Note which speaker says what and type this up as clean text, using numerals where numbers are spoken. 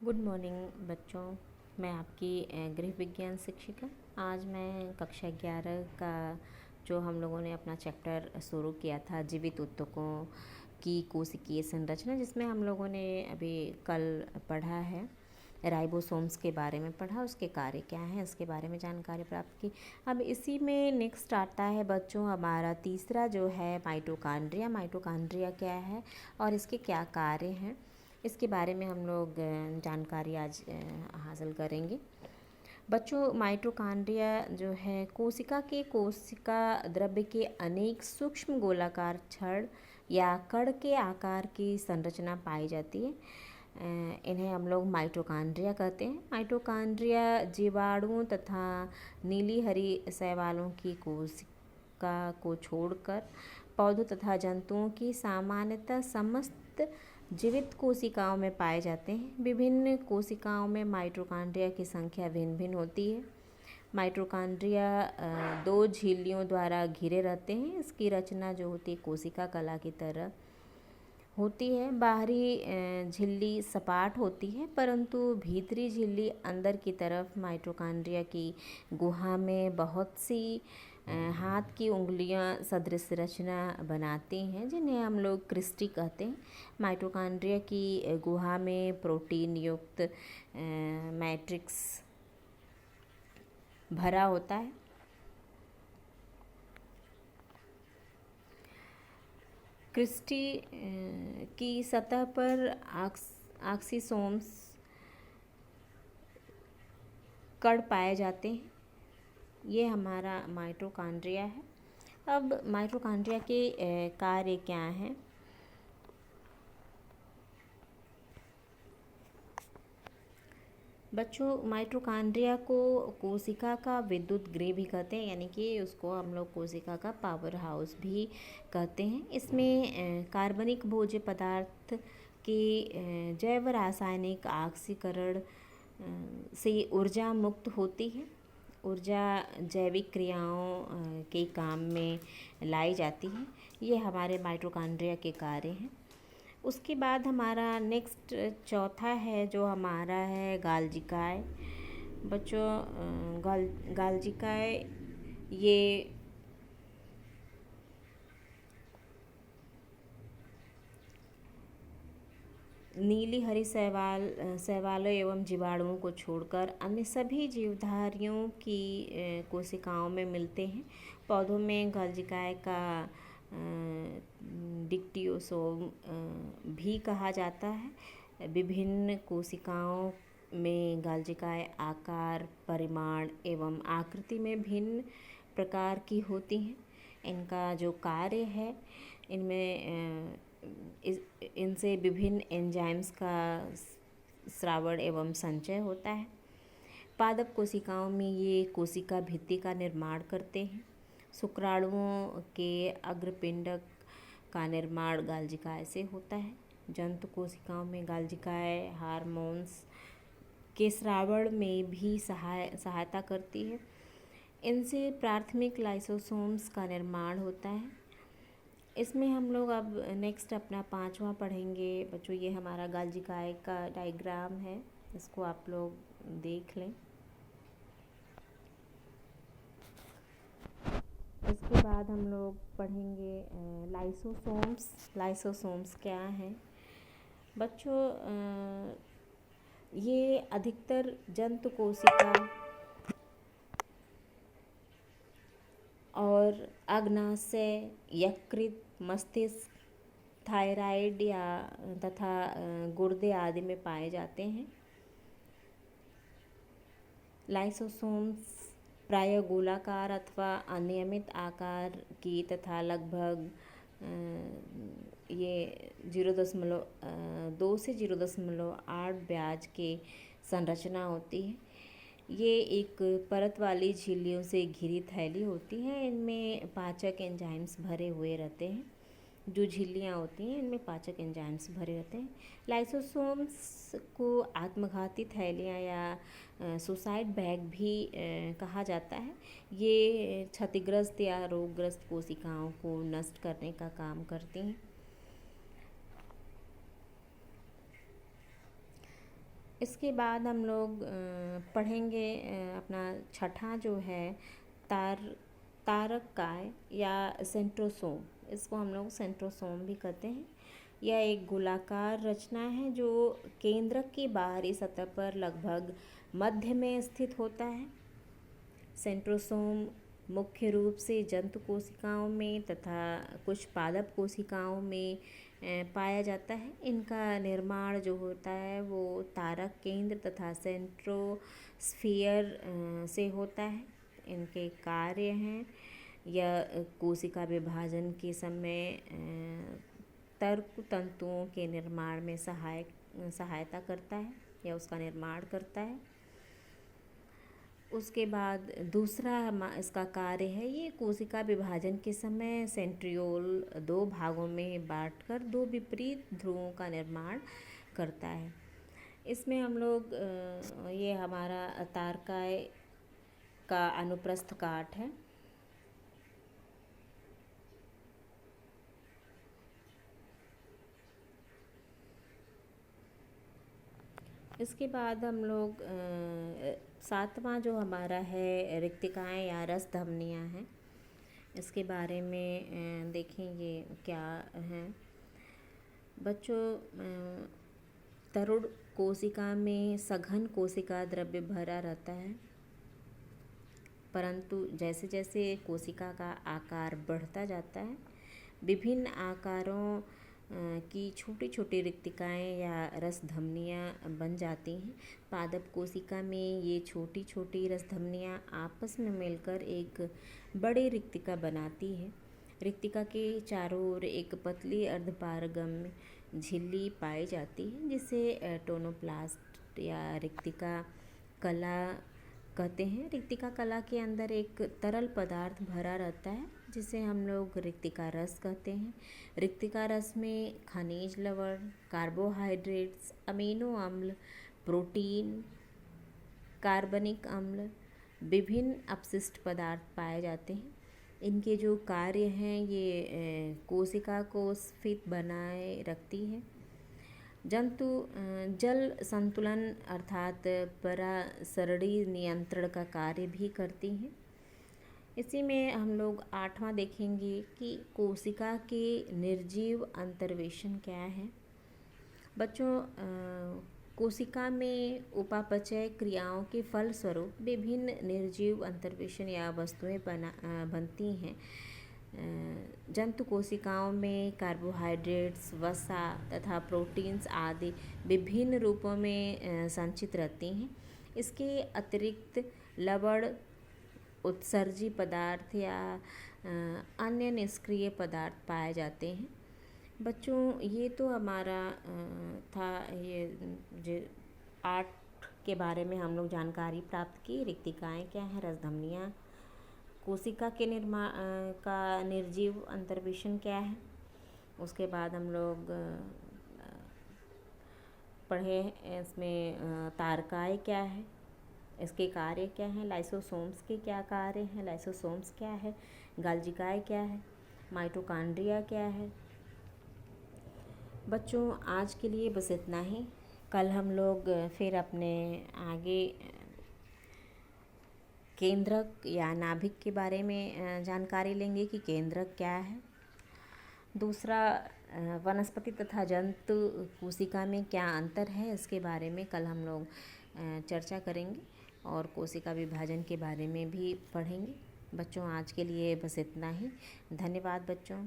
Speaker 1: Good morning बच्चों। मैं आपकी गृह विज्ञान शिक्षिका। आज मैं कक्षा 11 का जो हम लोगों ने अपना चैप्टर शुरू किया था जीवित ऊतकों की कोशिकीय संरचना, जिसमें हम लोगों ने अभी कल पढ़ा है राइबोसोम्स के बारे में पढ़ा, उसके कार्य क्या हैं इसके बारे में जानकारी प्राप्त की। अब इसी में नेक्स्ट आता है बच्चों हमारा तीसरा जो है माइटोकॉन्ड्रिया। माइटोकॉन्ड्रिया क्या है और इसके क्या कार्य हैं, इसके बारे में हम लोग जानकारी आज हासिल करेंगे। बच्चों, माइटोकॉन्ड्रिया जो है कोशिका द्रव्य के अनेक सूक्ष्म गोलाकार छड़ या कण के आकार की संरचना पाई जाती है। इन्हें हम लोग माइटोकॉन्ड्रिया कहते हैं। माइटोकॉन्ड्रिया जीवाणुओं तथा नीली हरी शैवालों की कोशिका को छोड़कर पौधों तथा जंतुओं की सामान्यतः समस्त जीवित कोशिकाओं में पाए जाते हैं। विभिन्न कोशिकाओं में माइटोकॉन्ड्रिया की संख्या भिन्न भिन्न होती है। माइटोकॉन्ड्रिया दो झिल्लियों द्वारा घिरे रहते हैं। इसकी रचना जो होती है कोशिका कला की तरह होती है। बाहरी झिल्ली सपाट होती है, परंतु भीतरी झिल्ली अंदर की तरफ माइटोकॉन्ड्रिया की गुहा में बहुत सी हाथ की उंगलियां सदृश रचना बनाती हैं, जिन्हें हम लोग क्रिस्टी कहते हैं। माइटोकॉन्ड्रिया की गुहा में प्रोटीन युक्त मैट्रिक्स भरा होता है। क्रिस्टी की सतह पर ऑक्सीसोम्स कण पाए जाते हैं। ये हमारा माइटोकॉन्ड्रिया है। अब माइटोकॉन्ड्रिया के कार्य क्या हैं। बच्चों, माइटोकॉन्ड्रिया को कोशिका का विद्युत गृह भी कहते हैं, यानी कि उसको हम लोग कोशिका का पावर हाउस भी कहते हैं। इसमें कार्बनिक भोज्य पदार्थ के जैव रासायनिक ऑक्सीकरण से ऊर्जा मुक्त होती है। ऊर्जा जैविक क्रियाओं के काम में लाई जाती है। ये हमारे माइटोकॉन्ड्रिया के कार्य हैं। उसके बाद हमारा नेक्स्ट चौथा है जो हमारा है गाल्जिकाय। बच्चों, गाल्जिकाय ये नीली हरी शैवालों एवं जीवाणुओं को छोड़कर अन्य सभी जीवधारियों की कोशिकाओं में मिलते हैं। पौधों में गाल्जिकाय का डिक्टियोसोम भी कहा जाता है। विभिन्न कोशिकाओं में गाल्जिकाय आकार, परिमाण एवं आकृति में भिन्न प्रकार की होती हैं। इनका जो कार्य है, इनमें इनसे विभिन्न एंजाइम्स का स्रावण एवं संचय होता है। पादप कोशिकाओं में ये कोशिका भित्ति का निर्माण करते हैं। शुक्राणुओं के अग्रपिंडक का निर्माण गाल्जिकाय से होता है। जंतु कोशिकाओं में गाल्जिकाय हार्मोन्स के स्रावण में भी सहायता करती है। इनसे प्राथमिक लाइसोसोम्स का निर्माण होता है। इसमें हम लोग अब नेक्स्ट अपना 5वां पढ़ेंगे। बच्चों, ये हमारा गाल्जिकाय का डायग्राम है, इसको आप लोग देख लें। इसके बाद हम लोग पढ़ेंगे लाइसोसोम्स। लाइसोसोम्स क्या हैं बच्चों? ये अधिकतर जंतु कोशिका और अग्नाशय, यकृत, मस्तिष्क, थायराइड या तथा गुर्दे आदि में पाए जाते हैं। लाइसोसोम्स प्रायः गोलाकार अथवा अनियमित आकार की तथा लगभग ये 0.2 से 0.8 ब्याज के संरचना होती है। ये एक परत वाली झिल्लियों से घिरी थैली होती है। इनमें पाचक एंजाइम्स भरे हुए रहते हैं। जो झिल्लियाँ होती हैं, इनमें पाचक एंजाइम्स भरे रहते हैं। लाइसोसोम्स को आत्मघाती थैलियाँ या सुसाइड बैग भी कहा जाता है। ये क्षतिग्रस्त या रोगग्रस्त कोशिकाओं को नष्ट करने का काम करती हैं। इसके बाद हम लोग पढ़ेंगे अपना छठा जो है तारक काय या सेंट्रोसोम। इसको हम लोग सेंट्रोसोम भी कहते हैं। यह एक गोलाकार रचना है जो केंद्रक की बाहरी सतह पर लगभग मध्य में स्थित होता है। सेंट्रोसोम मुख्य रूप से जंतु कोशिकाओं में तथा कुछ पादप कोशिकाओं में पाया जाता है। इनका निर्माण जो होता है वो तारक केंद्र तथा सेंट्रोस्फियर से होता है। इनके कार्य हैं, यह कोशिका विभाजन के समय तर्क तंतुओं के निर्माण में सहायता करता है या उसका निर्माण करता है। उसके बाद दूसरा इसका कार्य है, ये कोशिका विभाजन के समय सेंट्रियोल दो भागों में बांटकर दो विपरीत ध्रुवों का निर्माण करता है। इसमें हम लोग ये हमारा तारकाय का अनुप्रस्थ काट है। इसके बाद हम लोग सातवां जो हमारा है रिक्तिकाएँ या रस धमनियाँ हैं, इसके बारे में देखेंगे क्या हैं। बच्चों, तरुण कोशिका में सघन कोशिका द्रव्य भरा रहता है, परंतु जैसे जैसे कोशिका का आकार बढ़ता जाता है विभिन्न आकारों की छोटी छोटी रिक्तिकाएँ या रस धमनियाँ बन जाती हैं। पादप कोशिका में ये छोटी छोटी रस धमनियाँ आपस में मिलकर एक बड़ी रिक्तिका बनाती है। रिक्तिका के चारों ओर एक पतली अर्धपारगम्य झिल्ली पाई जाती है जिसे टोनोप्लास्ट या रिक्तिका कला कहते हैं। रिक्तिका कला के अंदर एक तरल पदार्थ भरा रहता है जिसे हम लोग रिक्तिका रस कहते हैं। रिक्तिका रस में खनिज लवण, कार्बोहाइड्रेट्स, अमीनो अम्ल, प्रोटीन, कार्बनिक अम्ल, विभिन्न अपशिष्ट पदार्थ पाए जाते हैं। इनके जो कार्य हैं ये कोशिका को स्फीत बनाए रखती है। जंतु जल संतुलन अर्थात परासरणी नियंत्रण का कार्य भी करती हैं। इसी में हम लोग आठवां देखेंगे कि कोशिका के निर्जीव अंतर्वेशन क्या है। बच्चों, कोशिका में उपापचय क्रियाओं के फलस्वरूप विभिन्न निर्जीव अंतर्वेशन या वस्तुएं बनती हैं। जंतु कोशिकाओं में कार्बोहाइड्रेट्स, वसा तथा प्रोटीन्स आदि विभिन्न रूपों में संचित रहती हैं। इसके अतिरिक्त लवण, उत्सर्जी पदार्थ या अन्य निष्क्रिय पदार्थ पाए जाते हैं। बच्चों, ये तो हमारा था ये जो 8 के बारे में हम लोग जानकारी प्राप्त की। रिक्तिकाएँ क्या हैं, रसधमनियाँ, कोशिका के निर्माण का निर्जीव अंतर्वेशन क्या है। उसके बाद हम लोग पढ़े इसमें तारकाय क्या है, इसके कार्य क्या हैं, लाइसोसोम्स के क्या कार्य हैं, लाइसोसोम्स क्या है, गाल्जिकाय क्या है, माइटोकॉन्ड्रिया क्या है। बच्चों, आज के लिए बस इतना ही। कल हम लोग फिर अपने आगे केंद्रक या नाभिक के बारे में जानकारी लेंगे कि केंद्रक क्या है। दूसरा, वनस्पति तथा जंतु कोशिका में क्या अंतर है, इसके बारे में कल हम लोग चर्चा करेंगे और कोशिका विभाजन के बारे में भी पढ़ेंगे। बच्चों, आज के लिए बस इतना ही। धन्यवाद बच्चों।